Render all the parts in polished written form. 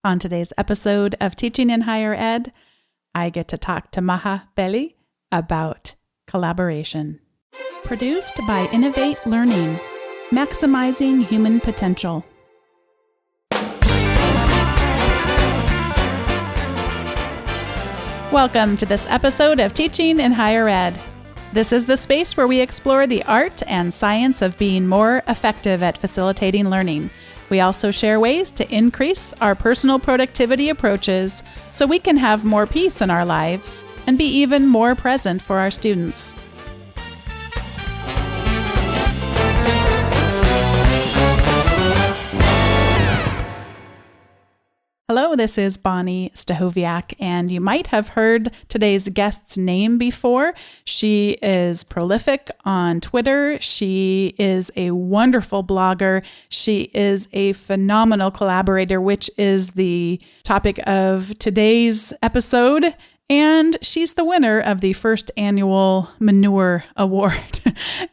On today's episode of Teaching in Higher Ed, I get to talk to Maha Bali about collaboration. Produced by Innovate Learning, maximizing human potential. Welcome to this episode of Teaching in Higher Ed. This is the space where we explore the art and science of being more effective at facilitating learning. We also share ways to increase our personal productivity approaches so we can have more peace in our lives and be even more present for our students. Hello, this is Bonnie Stachowiak, and you might have heard today's guest's name before. She is prolific on Twitter. She is a wonderful blogger. She is a phenomenal collaborator, which is the topic of today's episode. And she's the winner of the first annual Manure Award.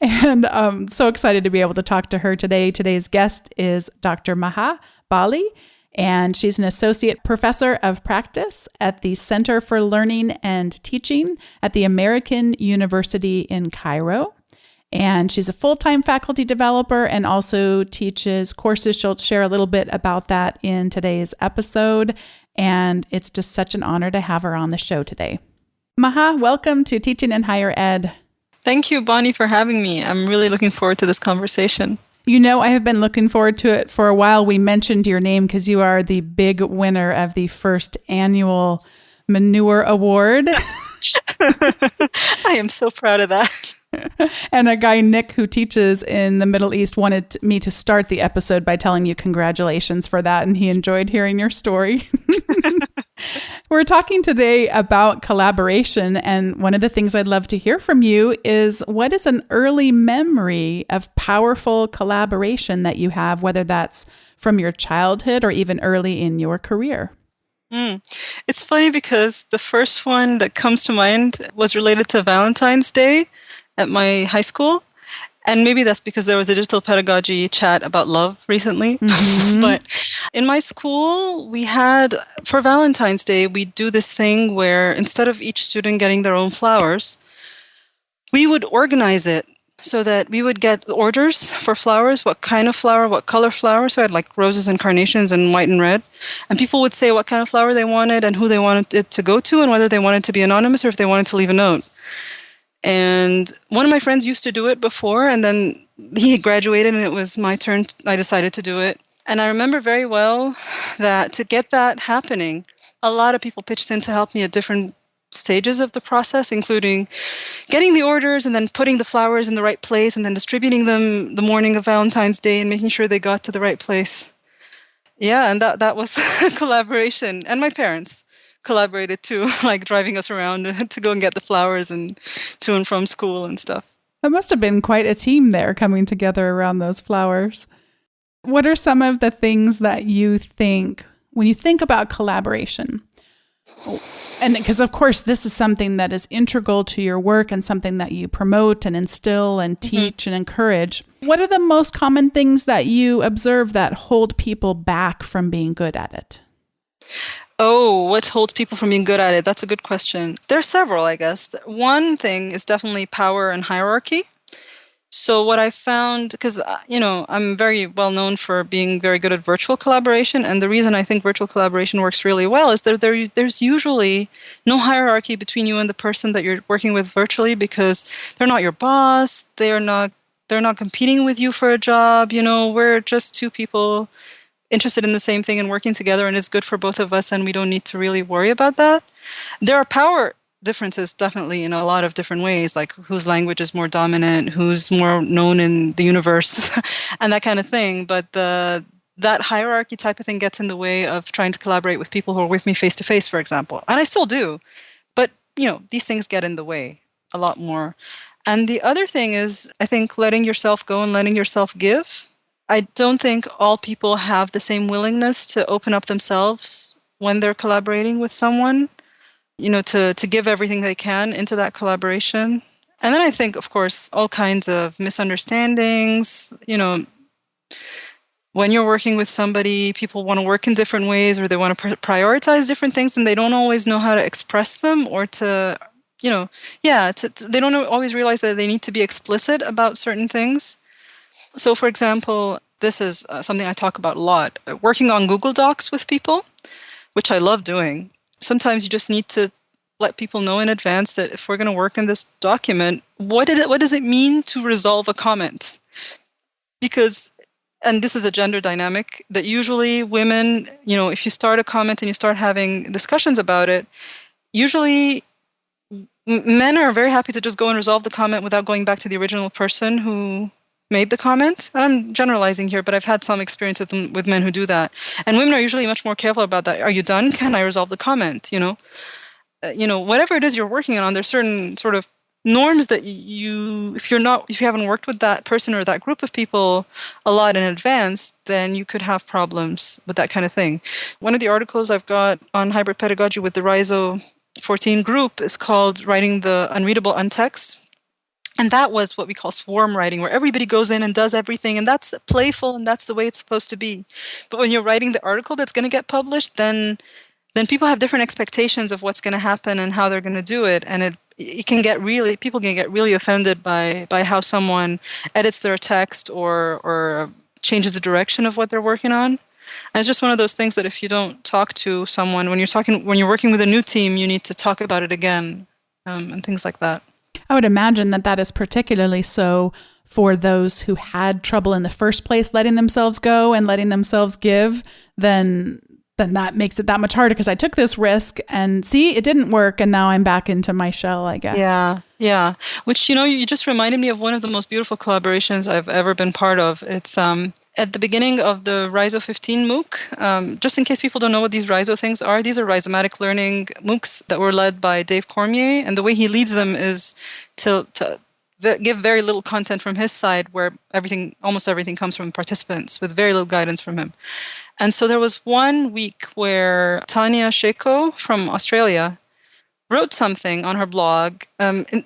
And I'm so excited to be able to talk to her today. Today's guest is Dr. Maha Bali. And she's an associate professor of practice at the Center for Learning and Teaching at the American University in Cairo. And she's a full-time faculty developer and also teaches courses. She'll share a little bit about that in today's episode. And it's just such an honor to have her on the show today. Maha, welcome to Teaching in Higher Ed. Thank you, Bonnie, for having me. I'm really looking forward to this conversation. You know, I have been looking forward to it for a while. We mentioned your name because you are the big winner of the first annual Manure Award. I am so proud of that. And a guy, Nick, who teaches in the Middle East, wanted me to start the episode by telling you congratulations for that. And he enjoyed hearing your story. We're talking today about collaboration. And one of the things I'd love to hear from you is what is an early memory of powerful collaboration that you have, whether that's from your childhood or even early in your career? It's funny because the first one that comes to mind was related to Valentine's Day at my high school. And maybe that's because there was a digital pedagogy chat about love recently. Mm-hmm. But in my school, we had, for Valentine's Day, we do this thing where instead of each student getting their own flowers, we would organize it so that we would get orders for flowers, what kind of flower, what color flower. So I had like roses and carnations and white and red. And people would say what kind of flower they wanted and who they wanted it to go to and whether they wanted to be anonymous or if they wanted to leave a note. And one of my friends used to do it before, and then he graduated and it was my turn. I decided to do it. And I remember very well that to get that happening, a lot of people pitched in to help me at different stages of the process, including getting the orders and then putting the flowers in the right place and then distributing them the morning of Valentine's Day and making sure they got to the right place. Yeah, and that was a collaboration. And my parents collaborated too, like driving us around to go and get the flowers and to and from school and stuff. That must have been quite a team there coming together around those flowers. What are some of the things that you think when you think about collaboration? And because of course this is something that is integral to your work and something that you promote and instill and teach and encourage. What are the most common things that you observe that hold people back from being good at it? Oh, what holds people from being good at it? That's a good question. There are several, I guess. One thing is definitely power and hierarchy. So what I found, because, I'm very well known for being very good at virtual collaboration. And the reason I think virtual collaboration works really well is that there's usually no hierarchy between you and the person that you're working with virtually because they're not your boss. They're not competing with you for a job. We're just two people interested in the same thing and working together, and it's good for both of us, and we don't need to really worry about that. There are power differences definitely in a lot of different ways, like whose language is more dominant, who's more known in the universe, and that kind of thing. But that hierarchy type of thing gets in the way of trying to collaborate with people who are with me face to face, for example. And I still do, but these things get in the way a lot more. And the other thing is, I think, letting yourself go and letting yourself give. I don't think all people have the same willingness to open up themselves when they're collaborating with someone, to give everything they can into that collaboration. And then I think, of course, all kinds of misunderstandings, when you're working with somebody, people want to work in different ways or they want to prioritize different things and they don't always know how to express them or to, they don't always realize that they need to be explicit about certain things. So, for example, this is something I talk about a lot. Working on Google Docs with people, which I love doing. Sometimes you just need to let people know in advance that if we're going to work in this document, what does it mean to resolve a comment? Because, and this is a gender dynamic, that usually women, if you start a comment and you start having discussions about it, usually men are very happy to just go and resolve the comment without going back to the original person who made the comment. I'm generalizing here, but I've had some experience with men who do that. And women are usually much more careful about that. Are you done? Can I resolve the comment? Whatever it is you're working on, there's certain sort of norms that if you haven't worked with that person or that group of people a lot in advance, then you could have problems with that kind of thing. One of the articles I've got on hybrid pedagogy with the RISO 14 group is called Writing the Unreadable Untext. And that was what we call swarm writing, where everybody goes in and does everything, and that's playful, and that's the way it's supposed to be. But when you're writing the article that's going to get published, then people have different expectations of what's going to happen and how they're going to do it, and people can get really offended by how someone edits their text or changes the direction of what they're working on. And it's just one of those things that if you don't talk to someone when you're working with a new team, you need to talk about it again, and things like that. I would imagine that is particularly so for those who had trouble in the first place letting themselves go and letting themselves give, then that makes it that much harder because I took this risk and see, it didn't work and now I'm back into my shell, I guess. Yeah. Which, you just reminded me of one of the most beautiful collaborations I've ever been part of. It's at the beginning of the RISO 15 MOOC. Just in case people don't know what these RISO things are, these are rhizomatic learning MOOCs that were led by Dave Cormier. And the way he leads them is to give very little content from his side where almost everything comes from participants with very little guidance from him. And so there was one week where Tanya Sheko from Australia wrote something on her blog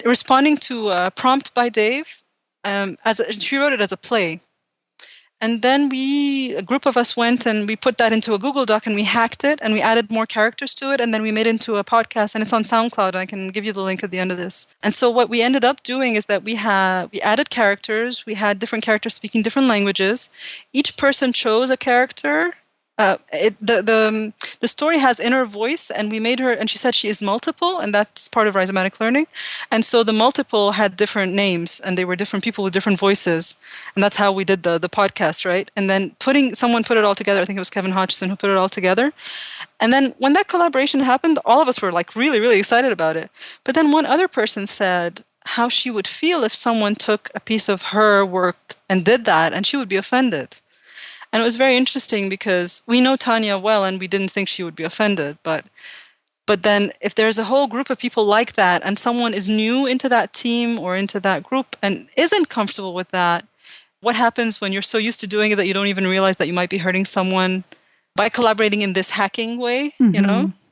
responding to a prompt by Dave. She wrote it as a play. And then a group of us went and we put that into a Google Doc and we hacked it and we added more characters to it and then we made it into a podcast and it's on SoundCloud and I can give you the link at the end of this. And so what we ended up doing is that we added characters, we had different characters speaking different languages. Each person chose a character. The story has inner voice and we made her, and she said she is multiple and that's part of rhizomatic learning. And so the multiple had different names and they were different people with different voices. And that's how we did the podcast, right? And then someone put it all together. I think it was Kevin Hodgson who put it all together. And then when that collaboration happened, all of us were like really, really excited about it. But then one other person said how she would feel if someone took a piece of her work and did that and she would be offended. And it was very interesting because we know Tanya well and we didn't think she would be offended. But then if there's a whole group of people like that and someone is new into that team or into that group and isn't comfortable with that, what happens when you're so used to doing it that you don't even realize that you might be hurting someone by collaborating in this hacking way,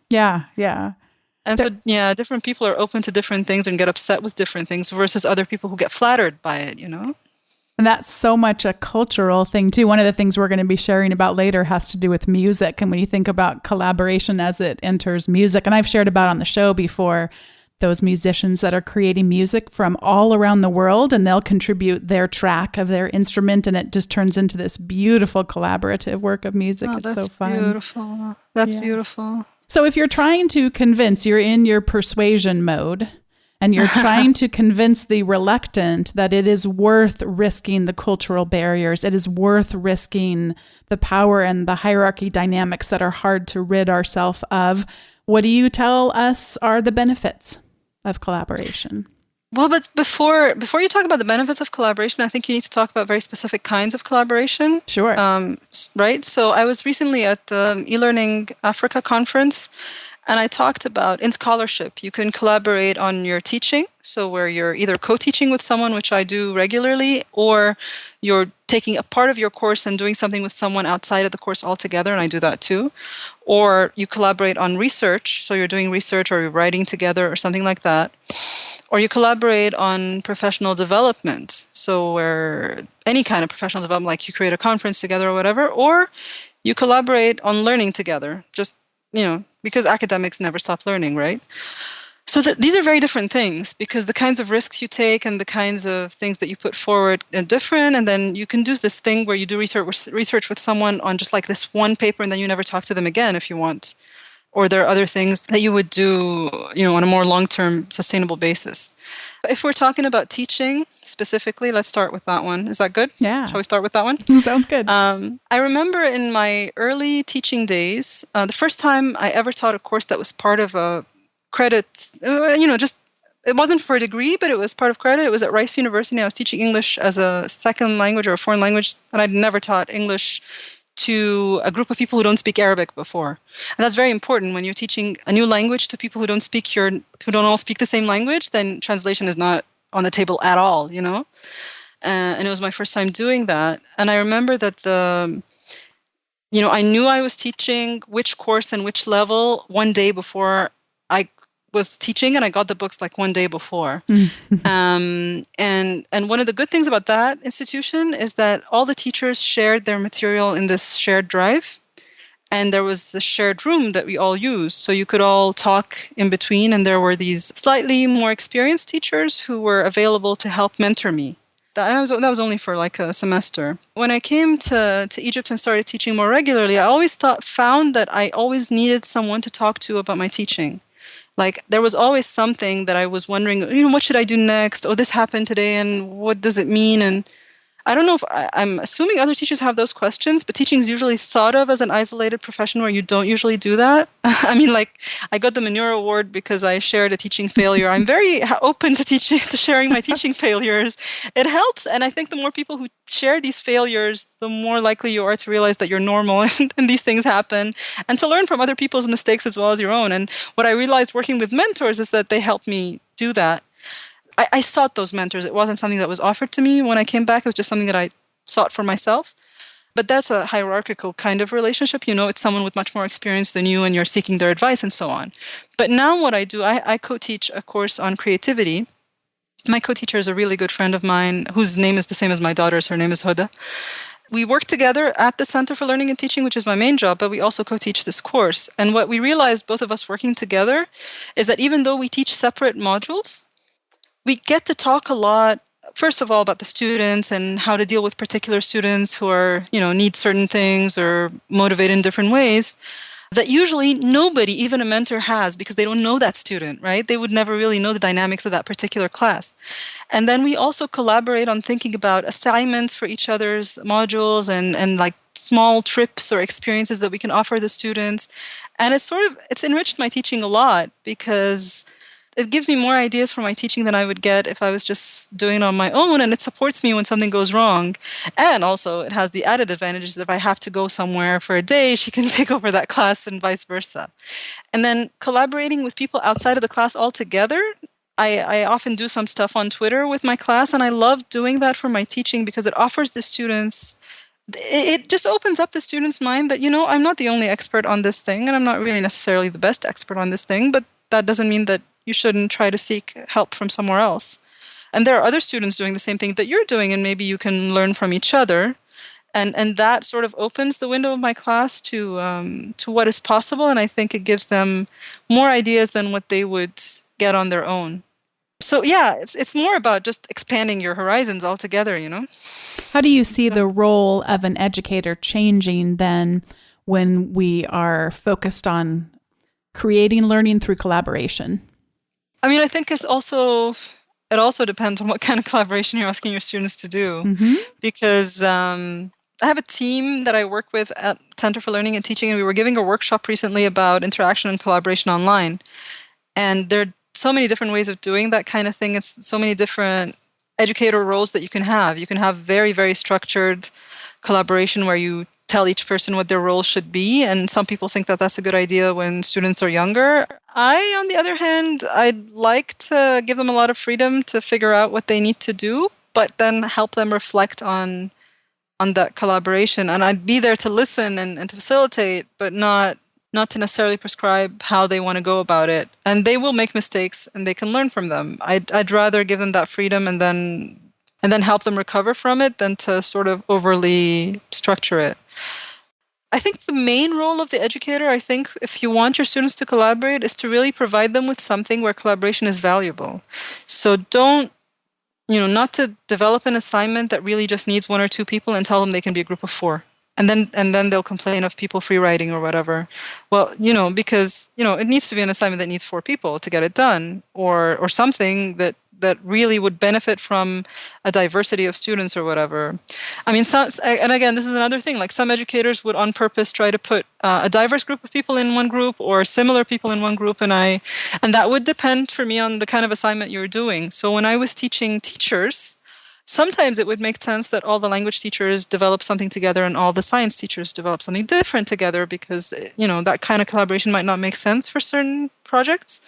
Yeah. And so, different people are open to different things and get upset with different things versus other people who get flattered by it, And that's so much a cultural thing too. One of the things we're going to be sharing about later has to do with music. And when you think about collaboration as it enters music, and I've shared about on the show before, those musicians that are creating music from all around the world and they'll contribute their track of their instrument and it just turns into this beautiful collaborative work of music. It's so fun. Beautiful. That's beautiful. So if you're trying to convince, you're in your persuasion mode, and you're trying to convince the reluctant that it is worth risking the cultural barriers. It is worth risking the power and the hierarchy dynamics that are hard to rid ourselves of. What do you tell us are the benefits of collaboration? Well, but before you talk about the benefits of collaboration, I think you need to talk about very specific kinds of collaboration. Sure. Right? So I was recently at the eLearning Africa conference, and I talked about in scholarship, you can collaborate on your teaching. So where you're either co-teaching with someone, which I do regularly, or you're taking a part of your course and doing something with someone outside of the course altogether, and I do that too. Or you collaborate on research, so you're doing research or you're writing together or something like that. Or you collaborate on professional development, so where any kind of professional development, like you create a conference together or whatever, or you collaborate on learning together, just, because academics never stop learning, right? So these are very different things because the kinds of risks you take and the kinds of things that you put forward are different. And then you can do this thing where you do research with someone on just like this one paper and then you never talk to them again if you want. Or there are other things that you would do, on a more long-term sustainable basis. If we're talking about teaching specifically, let's start with that one. Is that good? Yeah. Shall we start with that one? Sounds good. I remember in my early teaching days, the first time I ever taught a course that was part of a credit, just it wasn't for a degree, but it was part of credit. It was at Rice University. I was teaching English as a second language or a foreign language, and I'd never taught English to a group of people who don't speak Arabic before. And that's very important when you're teaching a new language to people who don't all speak the same language, then translation is not on the table at all, and it was my first time doing that. And I remember that I knew I was teaching which course and which level one day before I was teaching, and I got the books like one day before. And one of the good things about that institution is that all the teachers shared their material in this shared drive. And there was a shared room that we all used. So you could all talk in between. And there were these slightly more experienced teachers who were available to help mentor me. That was only for like a semester. When I came to Egypt and started teaching more regularly, I always found that I always needed someone to talk to about my teaching. Like there was always something that I was wondering, what should I do next? Oh, this happened today, and what does it mean? And I don't know if I'm assuming other teachers have those questions, but teaching is usually thought of as an isolated profession where you don't usually do that. I mean, like I got the Manure Award because I shared a teaching failure. I'm very open to sharing my teaching failures. It helps, and I think the more people who share these failures, the more likely you are to realize that you're normal and these things happen, and to learn from other people's mistakes as well as your own. And what I realized working with mentors is that they help me do that. I sought those mentors. It wasn't something that was offered to me when I came back. It was just something that I sought for myself. But that's a hierarchical kind of relationship. It's someone with much more experience than you, and you're seeking their advice and so on. But now what I do, I co-teach a course on creativity. My co-teacher is a really good friend of mine whose name is the same as my daughter's. Her name is Huda. We work together at the Center for Learning and Teaching, which is my main job, but we also co-teach this course. And what we realized, both of us working together, is that even though we teach separate modules, we get to talk a lot, first of all, about the students and how to deal with particular students who are, need certain things or motivate in different ways that usually nobody, even a mentor, has because they don't know that student, right? They would never really know the dynamics of that particular class. And then we also collaborate on thinking about assignments for each other's modules and like small trips or experiences that we can offer the students. And it's enriched my teaching a lot because it gives me more ideas for my teaching than I would get if I was just doing it on my own, and it supports me when something goes wrong. And also, it has the added advantages that if I have to go somewhere for a day, she can take over that class and vice versa. And then collaborating with people outside of the class altogether, I often do some stuff on Twitter with my class, and I love doing that for my teaching because it offers the students, it just opens up the student's mind that, I'm not the only expert on this thing, and I'm not really necessarily the best expert on this thing, but that doesn't mean that you shouldn't try to seek help from somewhere else. And there are other students doing the same thing that you're doing, and maybe you can learn from each other. And that sort of opens the window of my class to what is possible, and I think it gives them more ideas than what they would get on their own. So yeah, it's more about just expanding your horizons altogether, How do you see the role of an educator changing then when we are focused on creating learning through collaboration? I mean, I think it also depends on what kind of collaboration you're asking your students to do. Mm-hmm. Because I have a team that I work with at Center for Learning and Teaching, and we were giving a workshop recently about interaction and collaboration online. And there are so many different ways of doing that kind of thing. It's so many different educator roles that you can have. You can have very, very structured collaboration where you tell each person what their role should be, and some people think that that's a good idea when students are younger. I, on the other hand, I'd like to give them a lot of freedom to figure out what they need to do, but then help them reflect on on that collaboration, and I'd be there to listen and to facilitate, but not to necessarily prescribe how they want to go about it. And they will make mistakes and they can learn from them. I'd rather give them that freedom and then help them recover from it than to sort of overly structure it. I think the main role of the educator, I think, if you want your students to collaborate, is to really provide them with something where collaboration is valuable. So don't, not to develop an assignment that really just needs one or two people and tell them they can be a group of four. And then they'll complain of people free writing or whatever. Well, because, it needs to be an assignment that needs four people to get it done, or something that really would benefit from a diversity of students or whatever. I mean, and again, this is another thing. Like some educators would on purpose try to put a diverse group of people in one group or similar people in one group, and that would depend for me on the kind of assignment you're doing. So when I was teaching teachers, sometimes it would make sense that all the language teachers develop something together and all the science teachers develop something different together because, that kind of collaboration might not make sense for certain projects.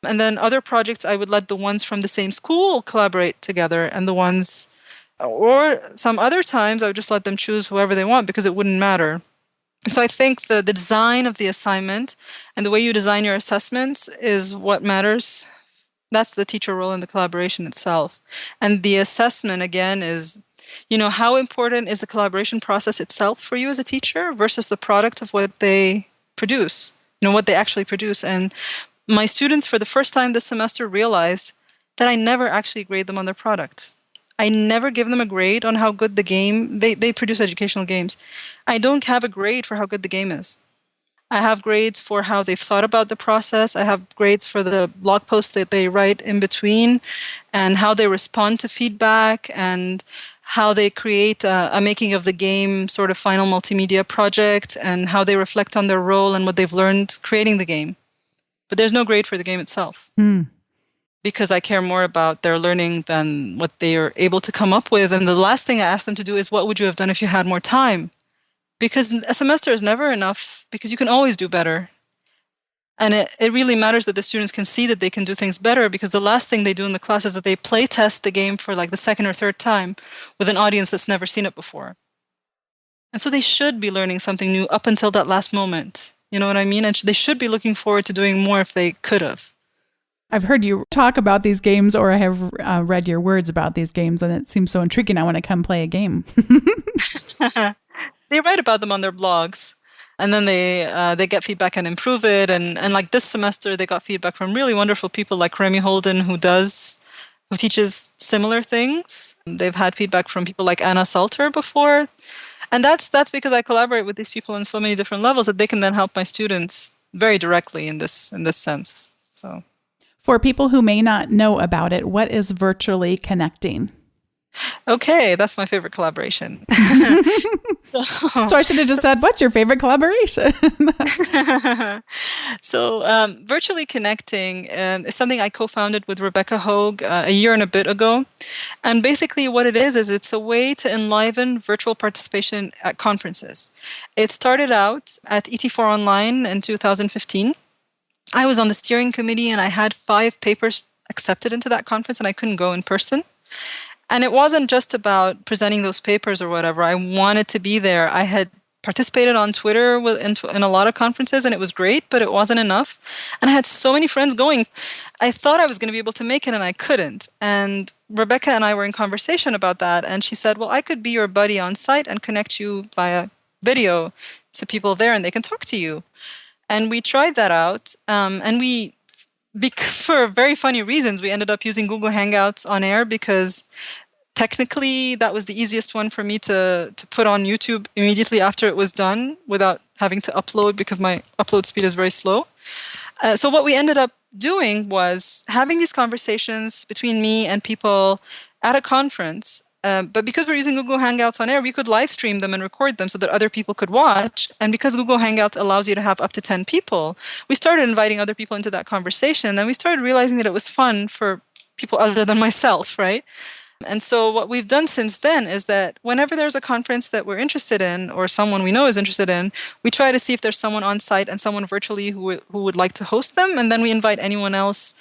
And then other projects, I would let the ones from the same school collaborate together, and the ones, or some other times, I would just let them choose whoever they want because it wouldn't matter. And so I think the design of the assignment and the way you design your assessments is what matters. That's the teacher role in the collaboration itself. And the assessment, again, is, how important is the collaboration process itself for you as a teacher versus the product of what they produce, what they actually produce. And my students, for the first time this semester, realized that I never actually grade them on their product. I never give them a grade on how good the game, they produce educational games. I don't have a grade for how good the game is. I have grades for how they've thought about the process. I have grades for the blog posts that they write in between and how they respond to feedback and how they create a making of the game sort of final multimedia project and how they reflect on their role and what they've learned creating the game. But there's no grade for the game itself because I care more about their learning than what they are able to come up with. And the last thing I ask them to do is, what would you have done if you had more time? Because a semester is never enough because you can always do better. And it really matters that the students can see that they can do things better because the last thing they do in the class is that they play test the game for like the second or third time with an audience that's never seen it before. And so they should be learning something new up until that last moment. You know what I mean? And they should be looking forward to doing more if they could have. I've heard you talk about these games, or I have read your words about these games, and it seems so intriguing. I want to come play a game. They write about them on their blogs, and then they get feedback and improve it. And like this semester, they got feedback from really wonderful people like Remy Holden, who teaches similar things. They've had feedback from people like Anna Salter before. And that's because I collaborate with these people on so many different levels that they can then help my students very directly in this sense. So, for people who may not know about it, what is virtually connecting? Okay, that's my favorite collaboration. So I should have just said, what's your favorite collaboration? So virtually connecting is something I co-founded with Rebecca Hogue a year and a bit ago. And basically what it is it's a way to enliven virtual participation at conferences. It started out at ET4 Online in 2015. I was on the steering committee and I had 5 papers accepted into that conference and I couldn't go in person. And it wasn't just about presenting those papers or whatever. I wanted to be there. I had participated on Twitter in a lot of conferences, and it was great, but it wasn't enough. And I had so many friends going. I thought I was going to be able to make it, and I couldn't. And Rebecca and I were in conversation about that, and she said, well, I could be your buddy on site and connect you via video to people there, and they can talk to you. And we tried that out, and for very funny reasons, we ended up using Google Hangouts on air because technically that was the easiest one for me to put on YouTube immediately after it was done without having to upload because my upload speed is very slow. So what we ended up doing was having these conversations between me and people at a conference. But because we're using Google Hangouts on air, we could live stream them and record them so that other people could watch. And because Google Hangouts allows you to have up to 10 people, we started inviting other people into that conversation. And then we started realizing that it was fun for people other than myself, right? And so what we've done since then is that whenever there's a conference that we're interested in or someone we know is interested in, we try to see if there's someone on site and someone virtually who would like to host them. And then we invite anyone else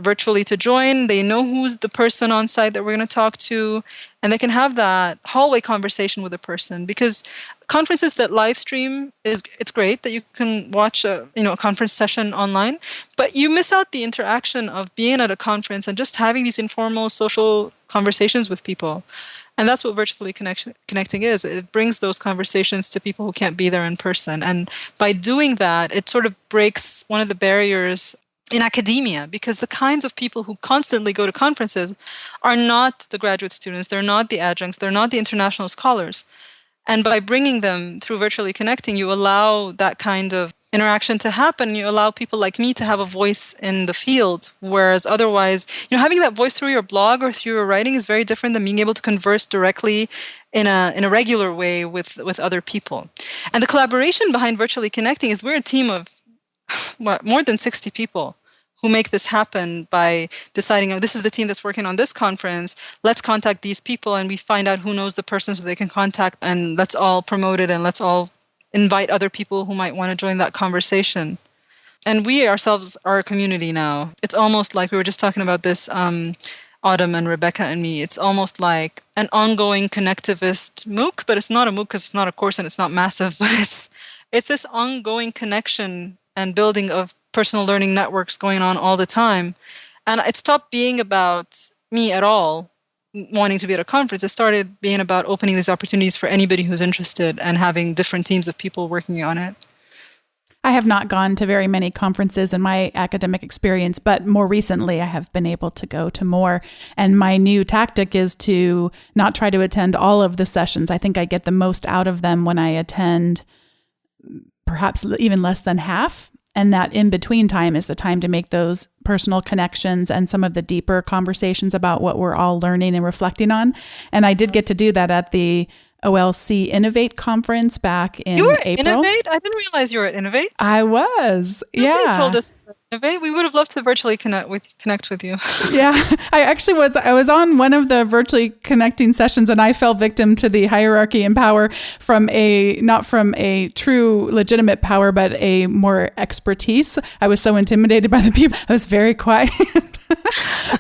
virtually to join. They know who's the person on site that we're going to talk to, and they can have that hallway conversation with a person. Because conferences that live stream it's great that you can watch a conference session online, but you miss out the interaction of being at a conference and just having these informal social conversations with people. And that's what virtually connecting is. It brings those conversations to people who can't be there in person. And by doing that, it sort of breaks one of the barriers in academia, because the kinds of people who constantly go to conferences are not the graduate students, they're not the adjuncts, they're not the international scholars. And by bringing them through virtually connecting, you allow that kind of interaction to happen. You allow people like me to have a voice in the field, whereas otherwise, having that voice through your blog or through your writing is very different than being able to converse directly in a regular way with other people. And the collaboration behind virtually connecting is we're a team of more than 60 people who make this happen by deciding, this is the team that's working on this conference, let's contact these people, and we find out who knows the person so they can contact, and let's all promote it, and let's all invite other people who might want to join that conversation. And we ourselves are a community now. It's almost like we were just talking about this, Autumn and Rebecca and me. It's almost like an ongoing connectivist MOOC, but it's not a MOOC because it's not a course and it's not massive, but it's this ongoing connection and building of personal learning networks going on all the time. And it stopped being about me at all wanting to be at a conference. It started being about opening these opportunities for anybody who's interested and having different teams of people working on it. I have not gone to very many conferences in my academic experience, but more recently I have been able to go to more. And my new tactic is to not try to attend all of the sessions. I think I get the most out of them when I attend perhaps even less than half. And that in-between time is the time to make those personal connections and some of the deeper conversations about what we're all learning and reflecting on. And I did get to do that at the OLC Innovate conference back in You were at April. Innovate? I didn't realize you were at Innovate. I was. Nobody told us to Innovate. We would have loved to virtually connect with you. Yeah, I actually was. I was on one of the virtually connecting sessions, and I fell victim to the hierarchy and power not from a true legitimate power, but a more expertise. I was so intimidated by the people. I was very quiet.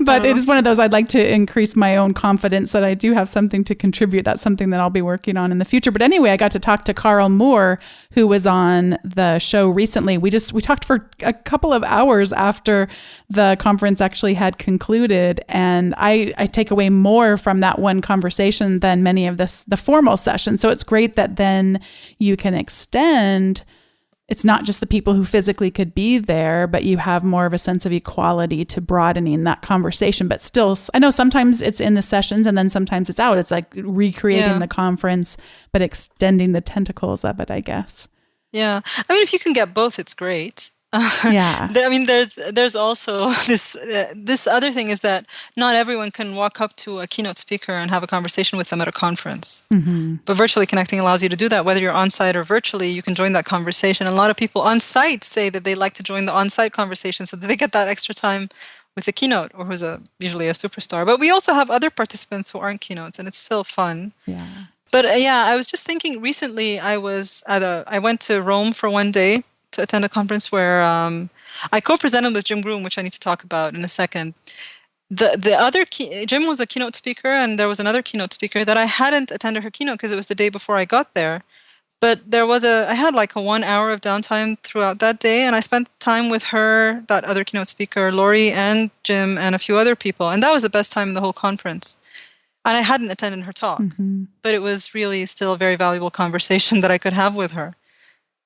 But it is one of those, I'd like to increase my own confidence that I do have something to contribute. That's something that I'll be working on in the future. But anyway, I got to talk to Carl Moore, who was on the show recently. We talked for a couple of hours after the conference actually had concluded. And I take away more from that one conversation than many of the formal sessions. So it's great that then you can extend. It's not just the people who physically could be there, but you have more of a sense of equality to broadening that conversation. But still, I know sometimes it's in the sessions and then sometimes it's out. It's like recreating the conference, but extending the tentacles of it, I guess. Yeah. I mean, if you can get both, it's great. Yeah. I mean, there's also this other thing is that not everyone can walk up to a keynote speaker and have a conversation with them at a conference. Mm-hmm. But virtually connecting allows you to do that. Whether you're on site or virtually, you can join that conversation. And a lot of people on site say that they like to join the on-site conversation so that they get that extra time with the keynote, or who's usually a superstar. But we also have other participants who aren't keynotes, and it's still fun. Yeah. But I was just thinking recently. I went to Rome for one day to attend a conference where I co-presented with Jim Groom, which I need to talk about in a second. Jim was a keynote speaker, and there was another keynote speaker that I hadn't attended her keynote because it was the day before I got there. But I had like a 1 hour of downtime throughout that day, and I spent time with her, that other keynote speaker, Lori, and Jim, and a few other people, and that was the best time in the whole conference. And I hadn't attended her talk, but it was really still a very valuable conversation that I could have with her.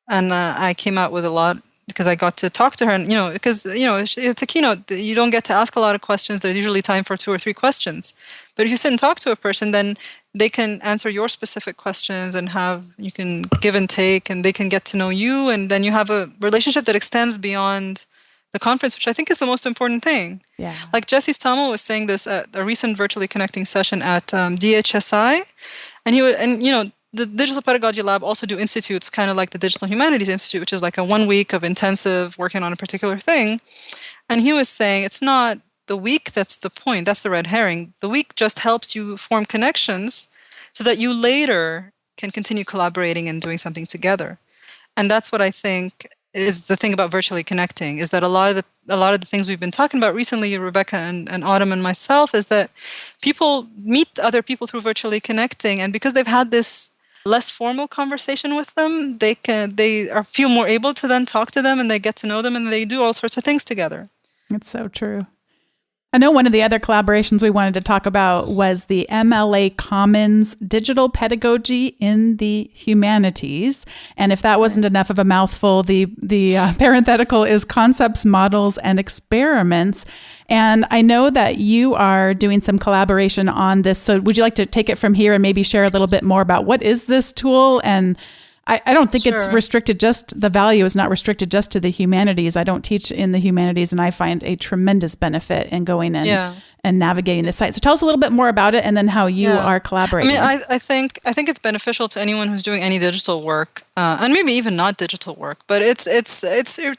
And I came out with a lot because I got to talk to her, and because it's a keynote, you don't get to ask a lot of questions. There's usually time for 2 or 3 questions, but if you sit and talk to a person, then they can answer your specific questions, and you can give and take, and they can get to know you, and then you have a relationship that extends beyond the conference, which I think is the most important thing. Yeah. Like Jesse Stamo was saying this at a recent virtually connecting session at DHSI, and the Digital Pedagogy Lab also do institutes, kind of like the Digital Humanities Institute, which is like a 1 week of intensive working on a particular thing. And he was saying it's not the week that's the point, that's the red herring. The week just helps you form connections so that you later can continue collaborating and doing something together. And that's what I think is the thing about virtually connecting, is that a lot of the things we've been talking about recently, Rebecca and Autumn and myself, is that people meet other people through virtually connecting, and because they've had this less formal conversation with them, feel more able to then talk to them, and they get to know them, and they do all sorts of things together. It's so true. I know one of the other collaborations we wanted to talk about was the MLA Commons Digital Pedagogy in the Humanities. And if that wasn't enough of a mouthful, the parenthetical is Concepts, Models, and Experiments. And I know that you are doing some collaboration on this. So would you like to take it from here and maybe share a little bit more about what is this tool? And I don't think it's restricted, just the value is not restricted just to the humanities. I don't teach in the humanities, and I find a tremendous benefit in going in and navigating the site. So tell us a little bit more about it, and then how you are collaborating. I mean, I think it's beneficial to anyone who's doing any digital work, and maybe even not digital work. But it's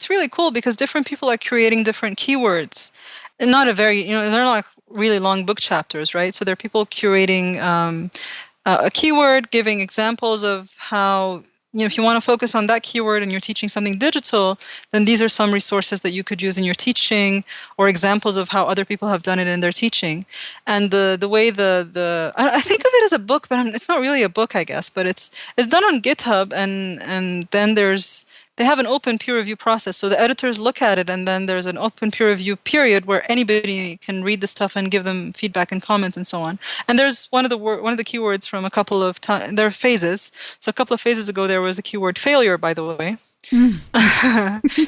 really cool because different people are creating different keywords, and not a very they're not like really long book chapters, right? So there are people curating a keyword, giving examples of how. If you want to focus on that keyword and you're teaching something digital, then these are some resources that you could use in your teaching, or examples of how other people have done it in their teaching. And the way I think of it as a book, but it's not really a book, I guess. But it's done on GitHub, and then they have an open peer review process. So the editors look at it, and then there's an open peer review period where anybody can read the stuff and give them feedback and comments and so on. And there's one of the keywords from a couple of times. There are phases. So a couple of phases ago, there was the keyword failure, by the way.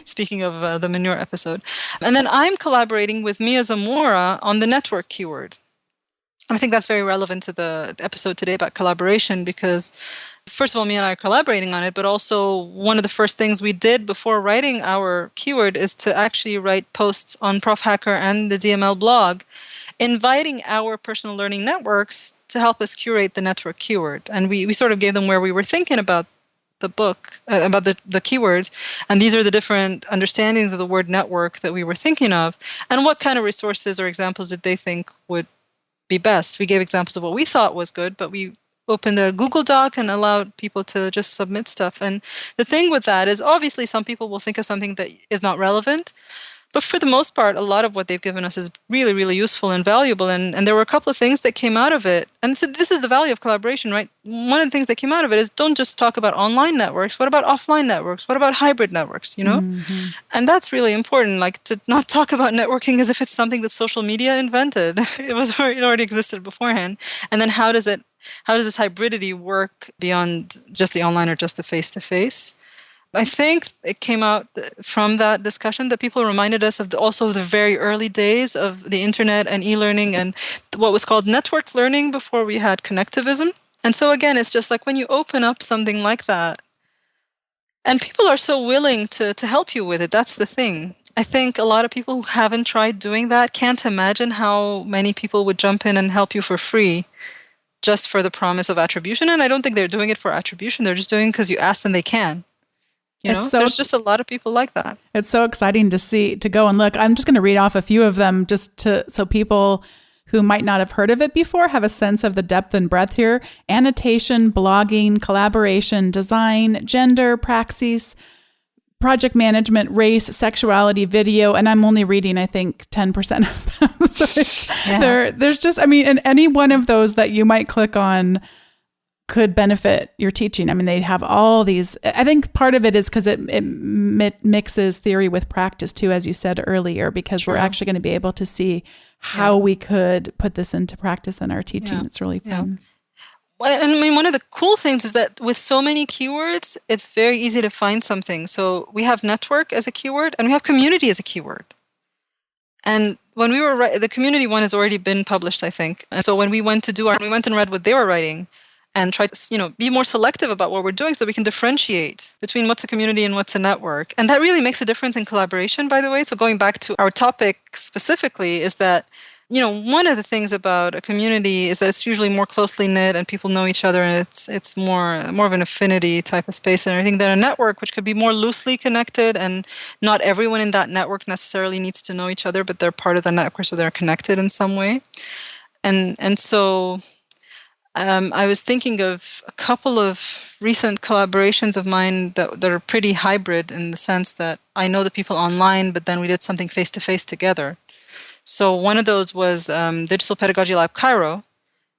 Speaking of the manure episode. And then I'm collaborating with Mia Zamora on the network keyword. And I think that's very relevant to the episode today about collaboration, because first of all, Mia and I are collaborating on it, but also one of the first things we did before writing our keyword is to actually write posts on Prof Hacker and the DML blog, inviting our personal learning networks to help us curate the network keyword. And we sort of gave them where we were thinking about the book, about the keywords, and these are the different understandings of the word network that we were thinking of, and what kind of resources or examples did they think would be best. We gave examples of what we thought was good, but we opened a Google Doc and allowed people to just submit stuff. And the thing with that is, obviously some people will think of something that is not relevant, but for the most part, a lot of what they've given us is really, really useful and valuable. And there were a couple of things that came out of it. And so this is the value of collaboration, right? One of the things that came out of it is, don't just talk about online networks. What about offline networks? What about hybrid networks, Mm-hmm. And that's really important, like to not talk about networking as if it's something that social media invented. It already existed beforehand. And then how does this hybridity work beyond just the online or just the face-to-face? I think it came out from that discussion that people reminded us of also the very early days of the internet and e-learning and what was called network learning before we had connectivism. And so again, it's just like when you open up something like that, and people are so willing to help you with it, that's the thing. I think a lot of people who haven't tried doing that can't imagine how many people would jump in and help you for free just for the promise of attribution. And I don't think they're doing it for attribution. They're just doing it because you ask and they can. There's just a lot of people like that. It's so exciting to go and look. I'm just going to read off a few of them so people who might not have heard of it before have a sense of the depth and breadth here. Annotation, blogging, collaboration, design, gender, praxis, project management, race, sexuality, video, and I'm only reading, I think, 10% of them. So there's just, and any one of those that you might click on could benefit your teaching. They have all these. I think part of it is because it mixes theory with practice too, as you said earlier, because we're actually going to be able to see how we could put this into practice in our teaching. It's really fun. Well, one of the cool things is that with so many keywords, it's very easy to find something. So we have network as a keyword, and we have community as a keyword. And when we were the community one has already been published, I think. And so when we went to we went and read what they were writing, and try to, be more selective about what we're doing so that we can differentiate between what's a community and what's a network. And that really makes a difference in collaboration, by the way. So going back to our topic specifically is that, one of the things about a community is that it's usually more closely knit and people know each other, and it's more of an affinity type of space and everything, than a network, which could be more loosely connected, and not everyone in that network necessarily needs to know each other, but they're part of the network, so they're connected in some way. And so I was thinking of a couple of recent collaborations of mine that are pretty hybrid in the sense that I know the people online, but then we did something face to face together. So one of those was Digital Pedagogy Lab Cairo.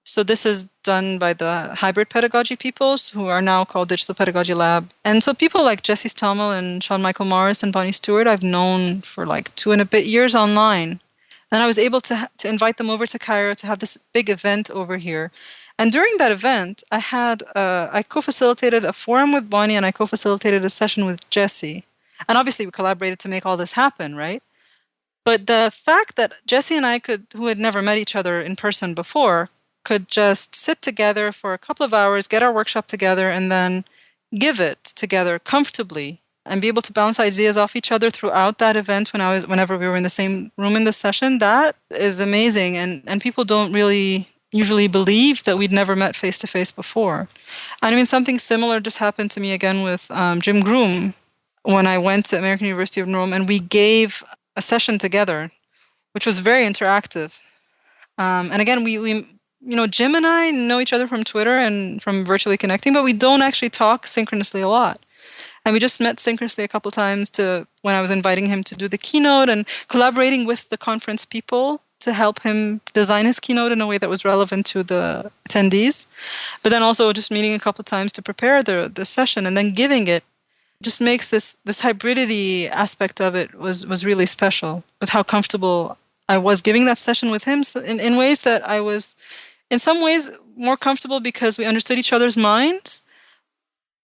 So this is done by the hybrid pedagogy peoples who are now called Digital Pedagogy Lab. And so people like Jesse Stommel and Sean Michael Morris and Bonnie Stewart, I've known for like 2 and a bit years online. And I was able to invite them over to Cairo to have this big event over here. And during that event, I co-facilitated a forum with Bonnie and I co-facilitated a session with Jesse. And obviously we collaborated to make all this happen, right? But the fact that Jesse and I who had never met each other in person before, could just sit together for a couple of hours, get our workshop together, and then give it together comfortably and be able to bounce ideas off each other throughout that event whenever we were in the same room in the session, that is amazing. And people don't really usually believe that we'd never met face to face before. And I mean, something similar just happened to me again with Jim Groom when I went to American University of Rome and we gave a session together, which was very interactive. And again, we Jim and I know each other from Twitter and from virtually connecting, but we don't actually talk synchronously a lot. And we just met synchronously a couple times when I was inviting him to do the keynote and collaborating with the conference people to help him design his keynote in a way that was relevant to the attendees. But then also just meeting a couple times to prepare the session and then giving it just makes this hybridity aspect of it was really special with how comfortable I was giving that session with him in ways that I was in some ways more comfortable because we understood each other's minds.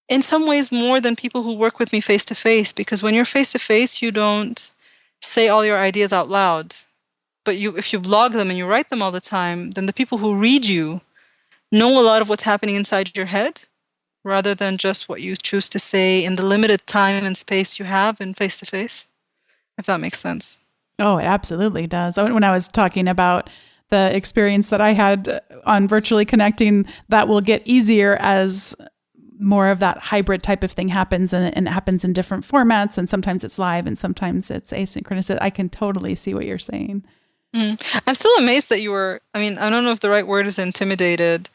In some ways more than people who work with me face to face, because when you're face to face, you don't say all your ideas out loud. But if you blog them and you write them all the time, then the people who read you know a lot of what's happening inside your head rather than just what you choose to say in the limited time and space you have in face to face, if that makes sense. Oh, it absolutely does. When I was talking about the experience that I had on virtually connecting, that will get easier as more of that hybrid type of thing happens, and it happens in different formats, and sometimes it's live and sometimes it's asynchronous. I can totally see what you're saying. I'm still amazed that I don't know if the right word is intimidated.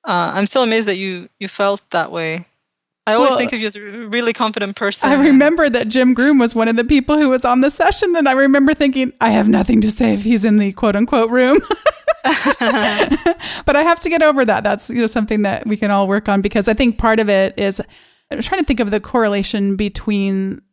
I'm still amazed that you felt that way. I always think of you as a really confident person. I remember that Jim Groom was one of the people who was on the session, and I remember thinking, I have nothing to say if he's in the quote unquote room. But I have to get over that. That's something that we can all work on, because I think part of it is, I'm trying to think of the correlation between,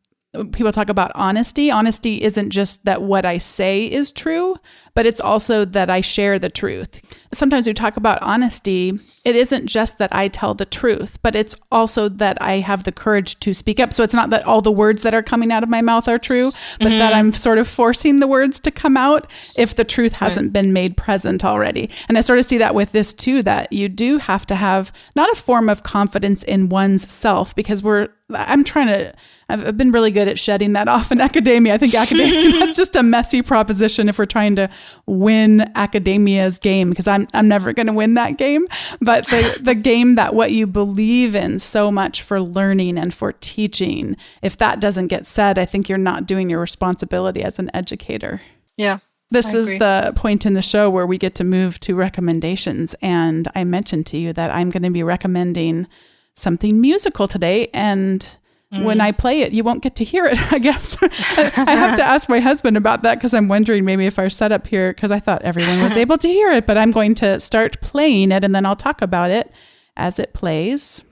people talk about honesty. Honesty isn't just that what I say is true, but it's also that I share the truth. Sometimes we talk about honesty. It isn't just that I tell the truth, but it's also that I have the courage to speak up. So it's not that all the words that are coming out of my mouth are true, but that I'm sort of forcing the words to come out if the truth hasn't been made present already. And I sort of see that with this too, that you do have to have not a form of confidence in one's self, because I've been really good at shedding that off in academia. I think academia, that's just a messy proposition if we're trying to win academia's game, because I'm never going to win that game. But the game that what you believe in so much for learning and for teaching, if that doesn't get said, I think you're not doing your responsibility as an educator. Yeah. This is the point in the show where we get to move to recommendations. And I mentioned to you that I'm going to be recommending something musical today, and when I play it, you won't get to hear it, I guess. I have to ask my husband about that, because I'm wondering maybe if our setup here, because I thought everyone was able to hear it, but I'm going to start playing it and then I'll talk about it as it plays.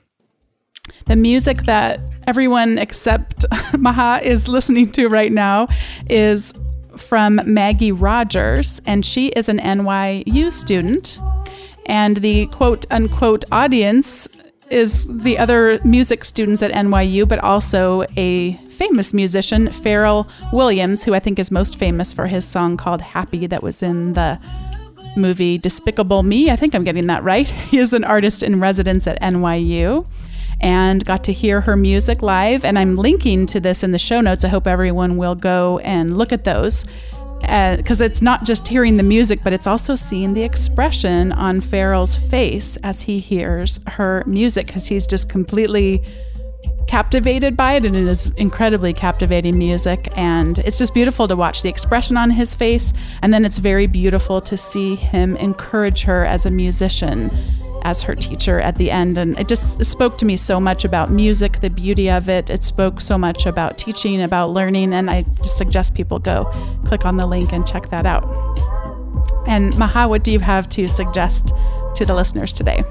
The music that everyone except Maha is listening to right now is from Maggie Rogers, and she is an NYU student, and the quote unquote audience is the other music students at NYU, but also a famous musician, Pharrell Williams, who I think is most famous for his song called Happy that was in the movie Despicable Me. I think I'm getting that right. He is an artist in residence at NYU, and got to hear her music live. And I'm linking to this in the show notes. I hope everyone will go and look at those, because it's not just hearing the music, but it's also seeing the expression on Pharrell's face as he hears her music, because he's just completely captivated by it, and it is incredibly captivating music. And it's just beautiful to watch the expression on his face, and then it's very beautiful to see him encourage her as a musician as her teacher at the end. And it just spoke to me so much about music, the beauty of it. It spoke so much about teaching, about learning. And I just suggest people go click on the link and check that out. And Maha, what do you have to suggest to the listeners today?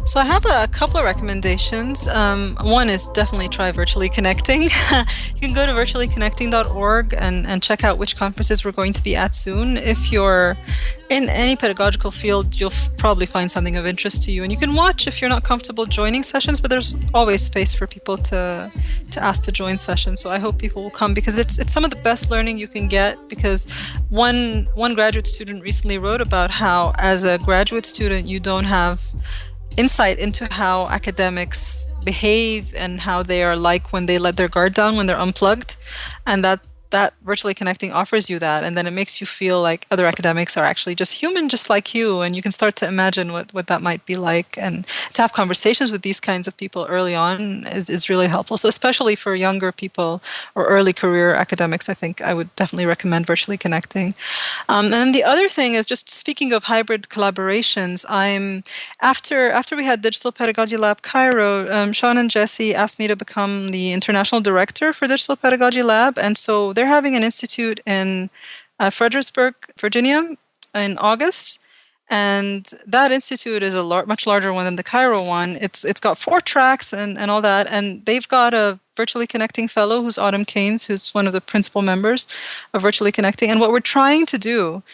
So I have a couple of recommendations. One is definitely try virtually connecting. You can go to virtuallyconnecting.org and check out which conferences we're going to be at soon. If you're in any pedagogical field, you'll probably find something of interest to you. And you can watch if you're not comfortable joining sessions, but there's always space for people to ask to join sessions. So I hope people will come, because it's some of the best learning you can get. Because one graduate student recently wrote about how, as a graduate student, you don't have insight into how academics behave and how they are like when they let their guard down, when they're unplugged, and that virtually connecting offers you that, and then it makes you feel like other academics are actually just human, just like you, and you can start to imagine what that might be like. And to have conversations with these kinds of people early on is really helpful. So especially for younger people or early career academics, I think I would definitely recommend virtually connecting. And then the other thing is, just speaking of hybrid collaborations, after we had Digital Pedagogy Lab Cairo, Sean and Jesse asked me to become the international director for Digital Pedagogy Lab, and so they're having an institute in Fredericksburg, Virginia, in August, and that institute is a much larger one than the Cairo one. It's got 4 tracks and all that, and they've got a virtually connecting fellow who's Autumn Keynes, who's one of the principal members of Virtually Connecting. And what we're trying to do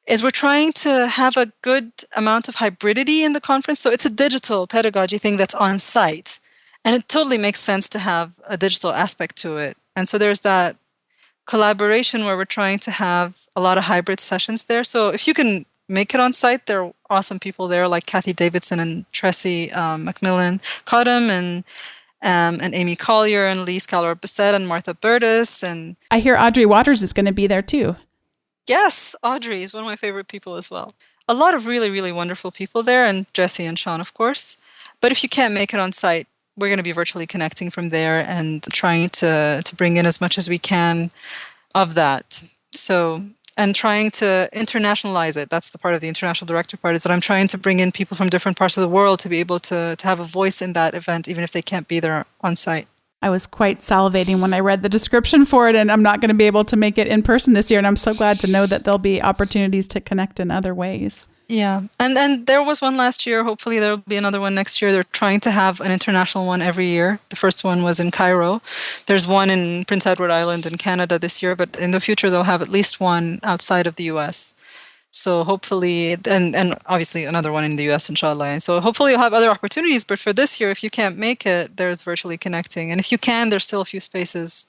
is we're trying to have a good amount of hybridity in the conference. So it's a digital pedagogy thing that's on site, and it totally makes sense to have a digital aspect to it. And so there's that collaboration where we're trying to have a lot of hybrid sessions there. So if you can make it on site, there are awesome people there like Kathy Davidson and Tressie Macmillan Cottom and Amy Collier and Lee Scalar-Bissett and Martha Burtis. And I hear Audrey Waters is going to be there too. Yes, Audrey is one of my favorite people as well. A lot of really, really wonderful people there, and Jesse and Sean, of course. But if you can't make it on site, we're going to be virtually connecting from there and trying to bring in as much as we can of that. So, and trying to internationalize it. That's the part of the international director part, is that I'm trying to bring in people from different parts of the world to be able to have a voice in that event, even if they can't be there on site. I was quite salivating when I read the description for it, and I'm not going to be able to make it in person this year. And I'm so glad to know that there'll be opportunities to connect in other ways. Yeah. And there was one last year. Hopefully there'll be another one next year. They're trying to have an international one every year. The first one was in Cairo. There's one in Prince Edward Island in Canada this year, but in the future they'll have at least one outside of the US. So hopefully, and obviously another one in the US, inshallah. And so hopefully you'll have other opportunities. But for this year, if you can't make it, there's virtually connecting. And if you can, there's still a few spaces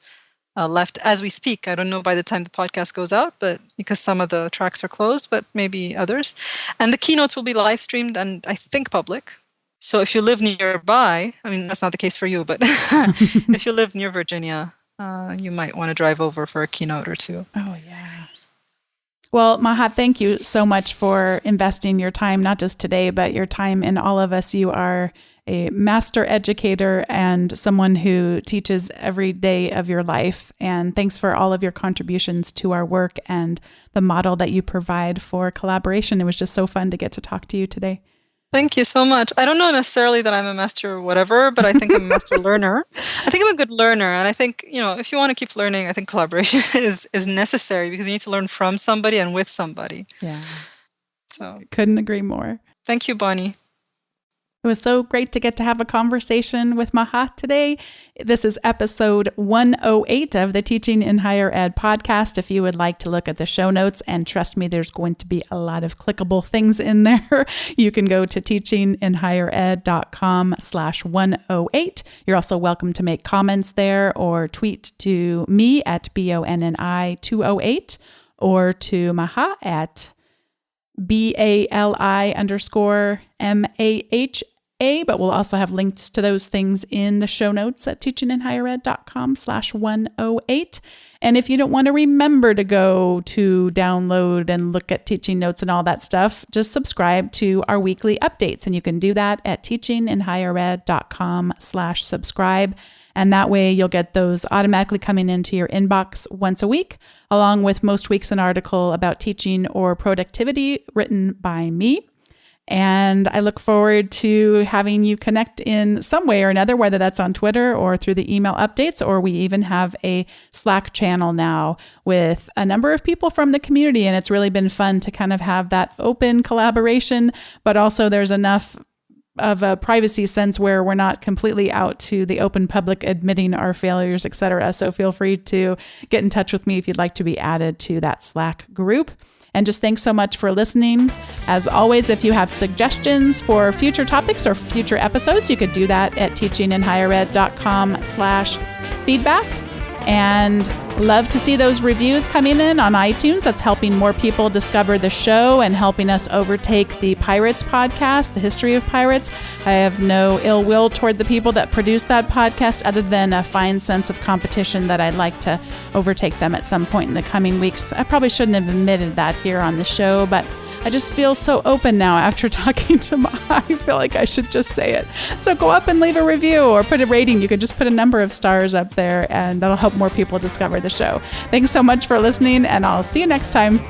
left as we speak. I don't know by the time the podcast goes out, but because some of the tracks are closed, but maybe others. And the keynotes will be live streamed and I think public. So if you live nearby, I mean, that's not the case for you, but if you live near Virginia, you might want to drive over for a keynote or two. Oh, yeah. Well, Maha, thank you so much for investing your time, not just today, but your time in all of us. You are a master educator and someone who teaches every day of your life. And thanks for all of your contributions to our work and the model that you provide for collaboration. It was just so fun to get to talk to you today. Thank you so much. I don't know necessarily that I'm a master whatever, but I think I'm a master learner. I think I'm a good learner. And I think, if you want to keep learning, I think collaboration is necessary because you need to learn from somebody and with somebody. Yeah. So couldn't agree more. Thank you, Bonnie. It was so great to get to have a conversation with Maha today. This is episode 108 of the Teaching in Higher Ed podcast. If you would like to look at the show notes, and trust me, there's going to be a lot of clickable things in there, you can go to teachinginhighered.com/108. You're also welcome to make comments there or tweet to me at BONNI208 or to Maha at BALI_MAHA. But we'll also have links to those things in the show notes at teachinginhighered.com/108. And if you don't want to remember to go to download and look at teaching notes and all that stuff, just subscribe to our weekly updates. And you can do that at teachinginhighered.com/subscribe. And that way you'll get those automatically coming into your inbox once a week, along with most weeks an article about teaching or productivity written by me. And I look forward to having you connect in some way or another, whether that's on Twitter or through the email updates, or we even have a Slack channel now with a number of people from the community. And it's really been fun to kind of have that open collaboration, but also there's enough of a privacy sense where we're not completely out to the open public admitting our failures, etc. So feel free to get in touch with me if you'd like to be added to that Slack group. And just thanks so much for listening. As always, if you have suggestions for future topics or future episodes, you could do that at teachinginhighered.com/feedback. And love to see those reviews coming in on iTunes. That's helping more people discover the show and helping us overtake the Pirates podcast, the history of pirates. I have no ill will toward the people that produce that podcast other than a fine sense of competition that I'd like to overtake them at some point in the coming weeks. I probably shouldn't have admitted that here on the show, but I just feel so open now after talking to Maha. I feel like I should just say it. So go up and leave a review or put a rating. You could just put a number of stars up there, and that'll help more people discover the show. Thanks so much for listening, and I'll see you next time.